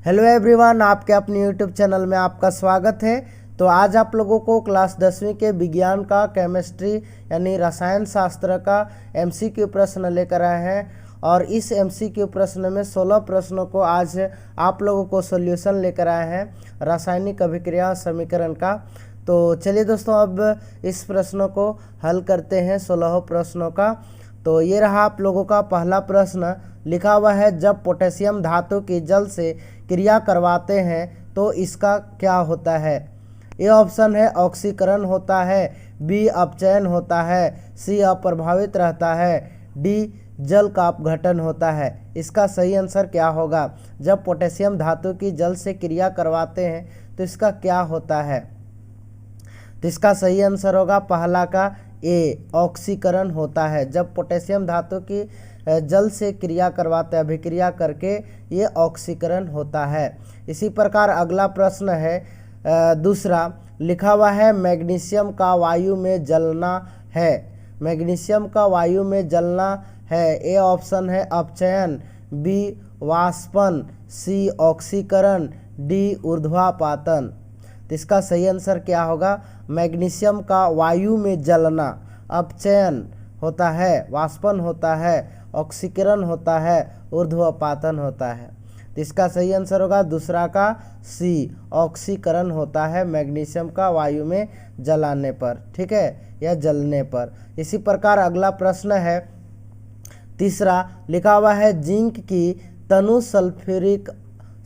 Hello everyone, आपके अपने YouTube channel में आपका स्वागत है। तो आज आप लोगों को क्लास 10वीं के विज्ञान का केमिस्ट्री यानी रसायन शास्त्र का एमसीक्यू प्रश्न लेकर आए हैं और इस एमसीक्यू प्रश्न में 16 प्रश्नों को आज आप लोगों को सॉल्यूशन लेकर आए हैं रासायनिक अभिक्रिया समीकरण का। तो चलिए दोस्तों, अब इस प्रश्नों को हल करते हैं 16 प्रश्नों का। तो ये रहा आप लोगों का पहला प्रश्न। लिखा हुआ है, जब पोटेशियम धातु की जल से क्रिया करवाते हैं तो इसका क्या होता है। ए ऑप्शन है ऑक्सीकरण होता है, बी अपचयन होता है, सी अप्रभावित रहता है, डी जल का अपघटन होता है। इसका सही आंसर क्या होगा। जब पोटेशियम धातु की जल से क्रिया करवाते हैं तो इसका क्या होता है। तो इसका सही आंसर होगा पहला का ए, ऑक्सीकरण होता है। जब पोटेशियम धातु की जल से क्रिया करवाते हैं, अभिक्रिया करके, ये ऑक्सीकरण होता है। इसी प्रकार अगला प्रश्न है दूसरा। लिखा हुआ है, मैग्नीशियम का वायु में जलना है। मैग्नीशियम का वायु में जलना है। ए ऑप्शन है अपचयन, बी वाष्पन, सी ऑक्सीकरण, डी ऊर्ध्वापातन। तो इसका सही आंसर क्या होगा। मैग्नीशियम का वायु में जलना, अपचयन होता है, वाष्पन होता है, ऑक्सीकरण होता है, ऊर्ध्वपातन होता है। तो इसका सही आंसर होगा दूसरा का सी, ऑक्सीकरण होता है मैग्नीशियम का वायु में जलाने पर, ठीक है, या जलने पर। इसी प्रकार अगला प्रश्न है तीसरा। लिखा हुआ है, जिंक की तनु सल्फ्यूरिक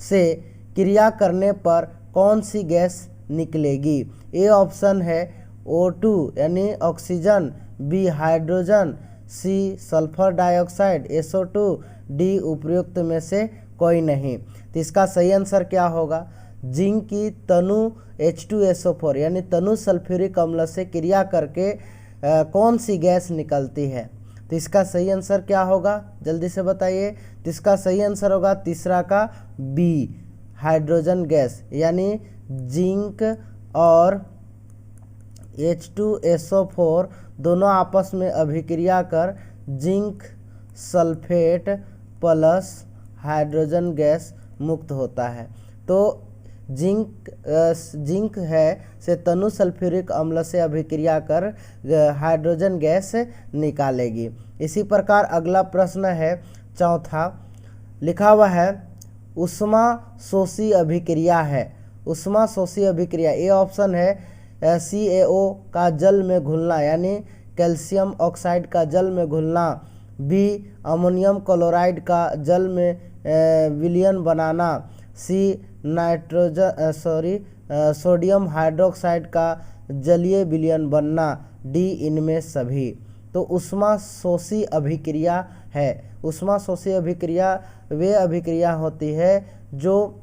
से क्रिया करने पर कौन सी गैस निकलेगी। ए ऑप्शन है O2 यानी oxygen, B hydrogen, C sulphur dioxide SO2, D उपयुक्त में से कोई नहीं। तो इसका सही आंसर क्या होगा। जिंक की तनु H2SO4 यानी तनु सल्फ्यूरिक अम्ल से क्रिया करके कौन सी गैस निकलती है। तो इसका सही आंसर क्या होगा, जल्दी से बताइए। तो इसका सही आंसर होगा तीसरा का बी, हाइड्रोजन गैस, यानी जिंक और H2SO4 दोनों आपस में अभिक्रिया कर zinc sulphate plus hydrogen gas मुक्त होता है। तो जिंक है से तनु सल्फ्यूरिक अम्ल से अभिक्रिया कर हाइड्रोजन गैस निकालेगी। इसी प्रकार अगला प्रश्न है चौथा। लिखा हुआ है, ऊष्मा शोषी अभिक्रिया है। ऊष्मा शोषी अभिक्रिया। ए ऑप्शन है CaO का जल में घुलना यानी कैल्शियम ऑक्साइड का जल में घुलना, बी अमोनियम क्लोराइड का जल में विलयन बनाना, सी सोडियम हाइड्रोक्साइड का जलीय विलयन बनना, डी इनमें सभी। तो ऊष्मा शोषी अभिक्रिया है। ऊष्मा शोषी अभिक्रिया वे अभिक्रिया होती है जो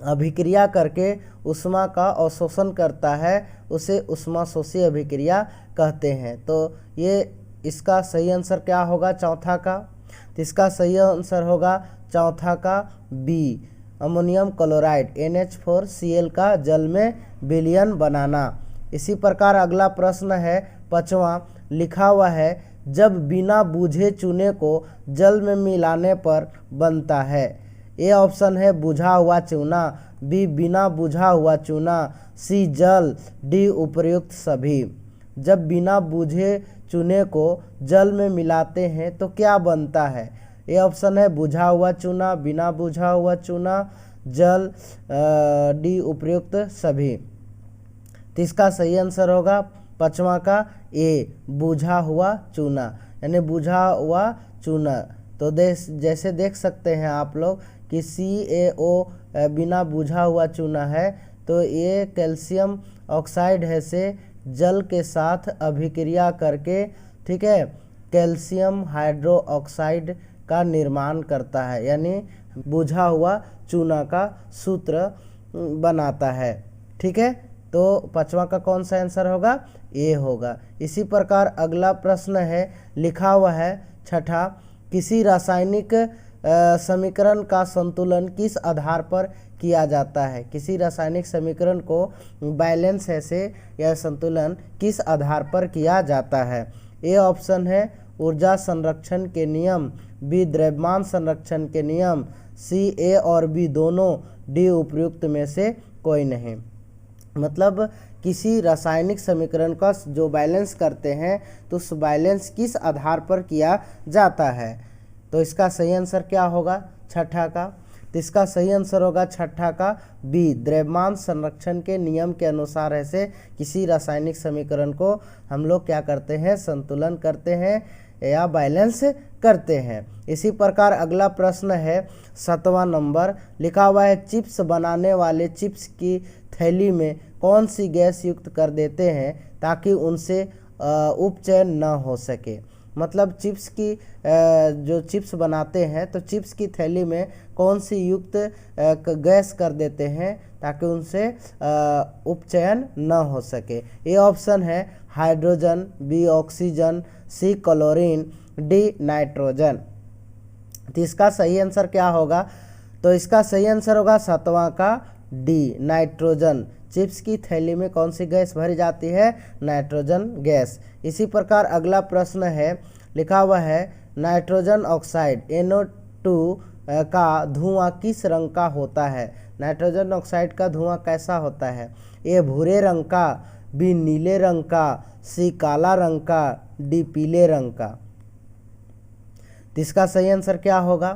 अभिक्रिया करके ऊष्मा का अवशोषण करता है, उसे ऊष्मा शोषी अभिक्रिया कहते हैं। तो ये इसका सही आंसर क्या होगा चौथा का। तो इसका सही आंसर होगा चौथा का बी, अमोनियम क्लोराइड NH4Cl का जल में विलयन बनाना। इसी प्रकार अगला प्रश्न है पांचवा। लिखा हुआ है, जब बिना बूझे चूने को जल में मिलाने पर बनता है। ए ऑप्शन है बुझा हुआ चूना, बी बिना बुझा हुआ चूना, सी जल, डी उपर्युक्त सभी। जब बिना बूझे चूने को जल में मिलाते हैं तो क्या बनता है। ए ऑप्शन है बुझा हुआ चूना, बिना बुझा हुआ चूना, जल, डी उपर्युक्त सभी। तो इसका सही आंसर होगा पांचवा का ए, बुझा हुआ चूना, यानी बुझा हुआ चूना। तो जैसे देख सकते हैं आप लोग कि CaO बिना बुझा हुआ चूना है, तो ये कैल्शियम ऑक्साइड है से जल के साथ अभिक्रिया करके, ठीक है, कैल्शियम हाइड्रो ऑक्साइड का निर्माण करता है, यानी बुझा हुआ चूना का सूत्र बनाता है, ठीक है। तो पांचवा का कौन सा आंसर होगा, ए होगा। इसी प्रकार अगला प्रश्न है। लिखा हुआ है छठा, किसी रासायनिक समीकरण का संतुलन किस आधार पर किया जाता है। किसी रासायनिक समीकरण को बैलेंस है से यह संतुलन किस आधार पर किया जाता है। ए ऑप्शन है ऊर्जा संरक्षण के नियम, बी द्रव्यमान संरक्षण के नियम, सी ए और बी दोनों, डी उपयुक्त में से कोई नहीं। मतलब किसी रासायनिक समीकरण का जो बैलेंस करते हैं तो उस बैलेंस किस आधार पर किया जाता है। तो इसका सही आंसर क्या होगा छठा का। तो इसका सही आंसर होगा छठा का बी, द्रव्यमान संरक्षण के नियम के अनुसार ऐसे किसी रासायनिक समीकरण को हम लोग क्या करते हैं, संतुलन करते हैं या बैलेंस करते हैं। इसी प्रकार अगला प्रश्न है 7वां नंबर, लिखा हुआ है चिप्स बनाने वाले चिप्स की थैली में कौन सी गैस युक्त कर देते हैं ताकि उनसे उपचयन न हो सके। मतलब चिप्स की जो चिप्स बनाते हैं तो चिप्स की थैली में कौन सी युक्त गैस कर देते हैं ताकि उनसे उपचयन न हो सके। ये ऑप्शन है हाइड्रोजन, बी ऑक्सीजन, सी क्लोरीन, डी नाइट्रोजन। तो इसका सही आंसर क्या होगा। तो इसका सही आंसर होगा 7वां का डी, नाइट्रोजन। चिप्स की थैली में कौन सी गैस भरी जाती है, नाइट्रोजन गैस। इसी प्रकार अगला प्रश्न है, लिखा हुआ है नाइट्रोजन ऑक्साइड NO2 का धुआं किस रंग का होता है। नाइट्रोजन ऑक्साइड का धुआं कैसा होता है। ए भूरे रंग का, बी नीले रंग का, सी काला रंग का, डी पीले रंग का। तो इसका सही आंसर क्या होगा।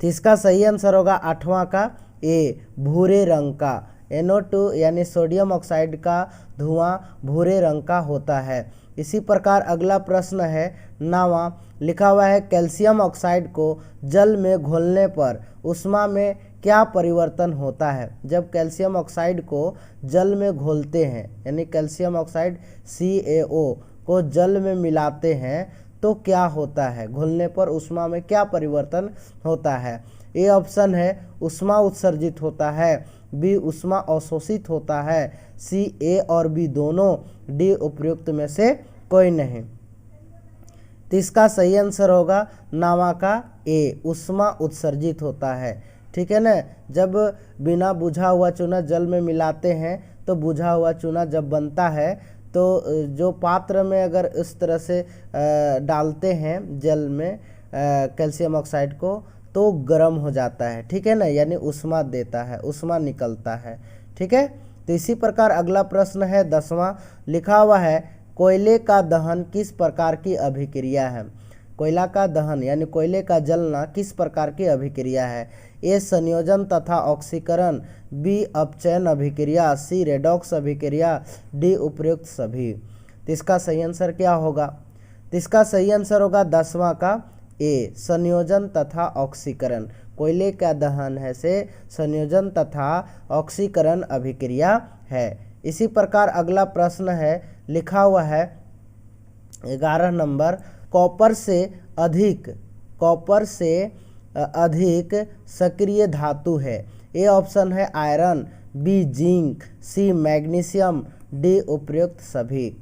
तो इसका सही आंसर होगा 8वां का ए, भूरे रंग का। NO2 यानी सोडियम ऑक्साइड का धुआं भूरे रंग का होता है। इसी प्रकार अगला प्रश्न है 9वां, लिखा हुआ है कैल्शियम ऑक्साइड को जल में घोलने पर ऊष्मा में क्या परिवर्तन होता है। जब कैल्शियम ऑक्साइड को जल में घोलते हैं यानी कैल्शियम ऑक्साइड CaO को जल में मिलाते हैं तो क्या होता है, घुलने पर ऊष्मा में क्या परिवर्तन होता है। ए ऑप्शन है ऊष्मा उत्सर्जित होता है, बी ऊष्मा अवशोषित होता है, सी ए और बी दोनों, डी उपयुक्त में से कोई नहीं। तो इसका सही आंसर होगा 9वां का ए, ऊष्मा उत्सर्जित होता है। ठीक है ना। जब बिना बुझा हुआ चूना जल में मिलाते हैं तो बुझा हुआ चूना जब बनता है तो जो पात्र में अगर इस तरह से डालते हैं जल में कैल्शियम ऑक्साइड को तो गर्म हो जाता है। ठीक है ना, यानी ऊष्मा देता है, ऊष्मा निकलता है। ठीक है। तो इसी प्रकार अगला प्रश्न है 10वां, लिखा हुआ है कोयले का दहन किस प्रकार की अभिक्रिया है। कोयला का दहन यानी कोयले का जलना किस प्रकार की अभिक्रिया है। ए संयोजन तथा ऑक्सीकरण, बी अपचयन अभिक्रिया, सी रेडॉक्स अभिक्रिया, डी उपयुक्त सभी। तो इसका सही आंसर क्या होगा। तो इसका सही आंसर होगा 10वां का ए, संयोजन तथा ऑक्सीकरण। कोयले का दहन है से संयोजन तथा ऑक्सीकरण अभिक्रिया है। इसी प्रकार अगला प्रश्न है, लिखा हुआ है 11 नंबर, कॉपर से अधिक सक्रिय धातु है। ए ऑप्शन है iron, B zinc, C magnesium, D उपयुक्त सभी।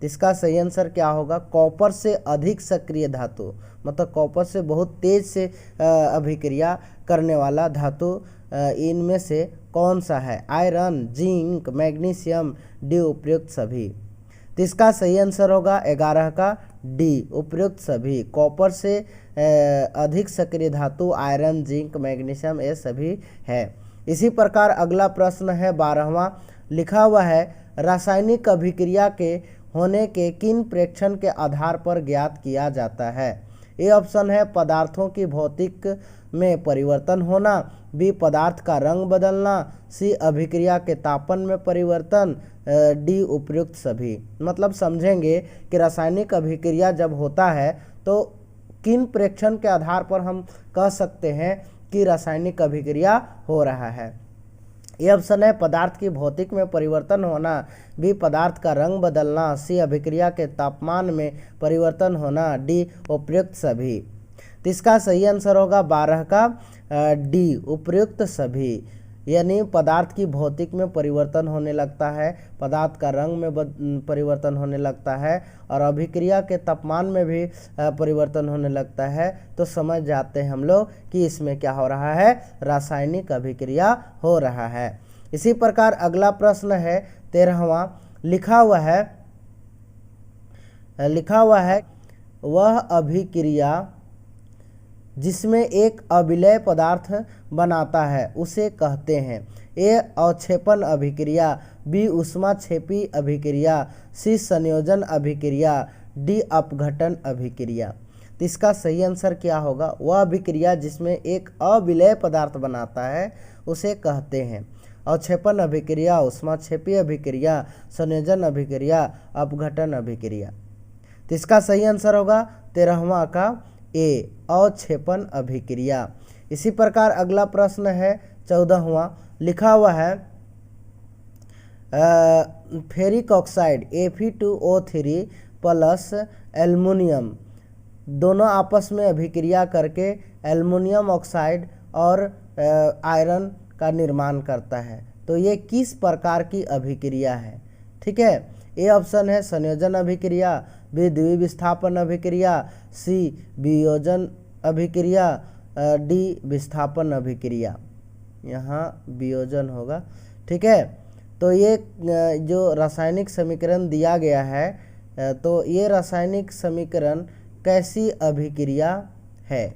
इसका सही आंसर क्या होगा। कॉपर से अधिक सक्रिय धातु मतलब कॉपर से बहुत तेज से अभिक्रिया करने वाला धातु इनमें से कौन सा है। आयरन, जिंक, मैग्नीशियम, डी उपयुक्त सभी। तो इसका सही आंसर होगा 11 का डी, उपयुक्त सभी। कॉपर से अधिक सक्रिय धातु आयरन, जिंक, मैग्नीशियम ये सभी है। इसी प्रकार अगला प्रश्न है 12वां, लिखा हुआ है रासायनिक अभिक्रिया के होने के किन प्रेक्षण के आधार पर ज्ञात किया जाता है। ए ऑप्शन है पदार्थों की भौतिक में परिवर्तन होना, बी पदार्थ का रंग बदलना, सी अभिक्रिया के तापन में परिवर्तन, डी उपयुक्त सभी। मतलब समझेंगे कि रासायनिक अभिक्रिया जब होता है तो किन प्रेक्षण के आधार पर हम कह सकते हैं कि रासायनिक अभिक्रिया हो रहा है। ये ऑप्शन है पदार्थ की भौतिक में परिवर्तन होना, बी पदार्थ का रंग बदलना, सी अभिक्रिया के तापमान में परिवर्तन होना, डी उपयुक्त सभी। तो इसका सही आंसर होगा 12 का डी, उपयुक्त सभी। यानी पदार्थ की भौतिक में परिवर्तन होने लगता है, पदार्थ का रंग में परिवर्तन होने लगता है और अभिक्रिया के तापमान में भी परिवर्तन होने लगता है, तो समझ जाते हैं हम लोग कि इसमें क्या हो रहा है, रासायनिक अभिक्रिया हो रहा है। इसी प्रकार अगला प्रश्न है 13वां, लिखा हुआ है वह अभिक्रिया जिसमें एक अविलय पदार्थ बनाता है उसे कहते हैं। ए अवक्षेपण अभिक्रिया, बी ऊष्माक्षेपी अभिक्रिया, सी संयोजन अभिक्रिया, डी अपघटन अभिक्रिया। तो इसका सही आंसर क्या होगा? वह अभिक्रिया जिसमें एक अविलय पदार्थ बनाता है उसे कहते हैं अवक्षेपण अभिक्रिया, ऊष्माक्षेपी अभिक्रिया, संयोजन अभिक्रिया, अपघटन अभिक्रिया। तो इसका सही आंसर होगा 13वां का ए अवक्षेपण अभिक्रिया। इसी प्रकार अगला प्रश्न है 14वां, लिखा हुआ है ferric oxide Fe2O3 plus aluminium दोनों आपस में अभिक्रिया करके एल्युमिनियम ऑक्साइड और आयरन का निर्माण करता है। तो ये किस प्रकार की अभिक्रिया है? ठीक है, ए ऑप्शन है संयोजन अभिक्रिया, बी द्विविस्थापन अभिक्रिया, सी वियोजन अभिक्रिया, डी विस्थापन अभिक्रिया। यहाँ वियोजन होगा। ठीक है, तो ये जो रासायनिक समीकरण दिया गया है तो ये रासायनिक समीकरण कैसी अभिक्रिया है?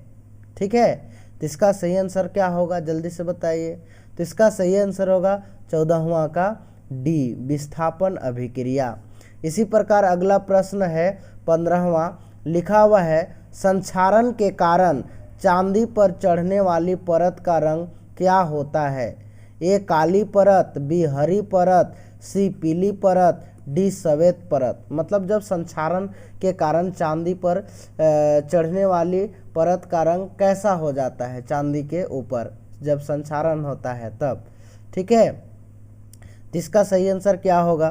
ठीक है, तो इसका सही आंसर क्या होगा जल्दी से बताइए। तो इसका सही आंसर होगा 14वां का डी विस्थापन अभिक्रिया। इसी प्रकार अगला प्रश्न है 15वां, लिखा हुआ है संक्षारण के कारण चांदी पर चढ़ने वाली परत का रंग क्या होता है? ए काली परत, बी हरी परत, सी पीली परत, डी सफेद परत। मतलब जब संक्षारण के कारण चांदी पर चढ़ने वाली परत का रंग कैसा हो जाता है चांदी के ऊपर जब संक्षारण होता है तब। ठीक है, तो इसका सही आंसर क्या होगा?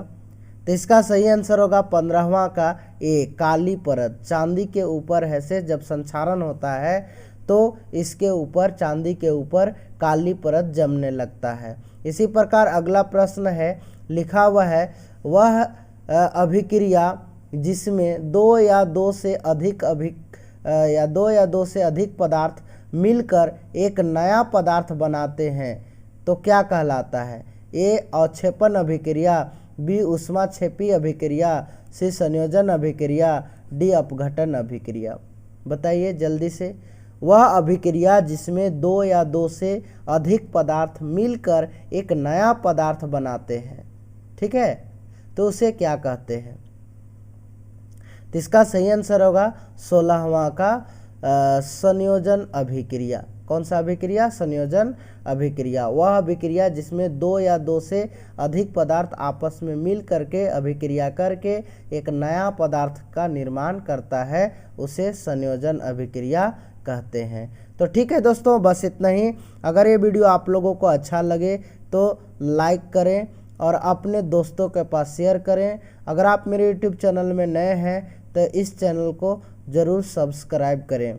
तो इसका सही आंसर होगा 15वां का ए काली परत। चांदी के ऊपर है से जब संक्षारण होता है तो इसके ऊपर चांदी के ऊपर काली परत जमने लगता है। इसी प्रकार अगला प्रश्न है, लिखा हुआ है वह अभिक्रिया जिसमें दो या दो से अधिक पदार्थ मिलकर एक नया पदार्थ बनाते हैं तो क्या कहलाता है? ए अवक्षेपण अभिक्रिया, बी ऊष्माक्षेपी अभिक्रिया, सी संयोजन अभिक्रिया, डी अपघटन अभिक्रिया। बताइए जल्दी से। वह अभिक्रिया जिसमें दो या दो से अधिक पदार्थ मिलकर एक नया पदार्थ बनाते हैं, ठीक है, तो उसे क्या कहते हैं? तो इसका सही आंसर होगा 16वां का संयोजन अभिक्रिया। कौन सा अभिक्रिया? संयोजन अभिक्रिया। वह अभिक्रिया जिसमें दो या दो से अधिक पदार्थ आपस में मिल करके अभिक्रिया करके एक नया पदार्थ का निर्माण करता है उसे संयोजन अभिक्रिया कहते हैं। तो ठीक है दोस्तों, बस इतना ही। अगर ये वीडियो आप लोगों को अच्छा लगे तो लाइक करें और अपने दोस्तों के पास शेयर करें। अगर आप मेरे YouTube चैनल में नए हैं तो इस चैनल को ज़रूर सब्सक्राइब करें।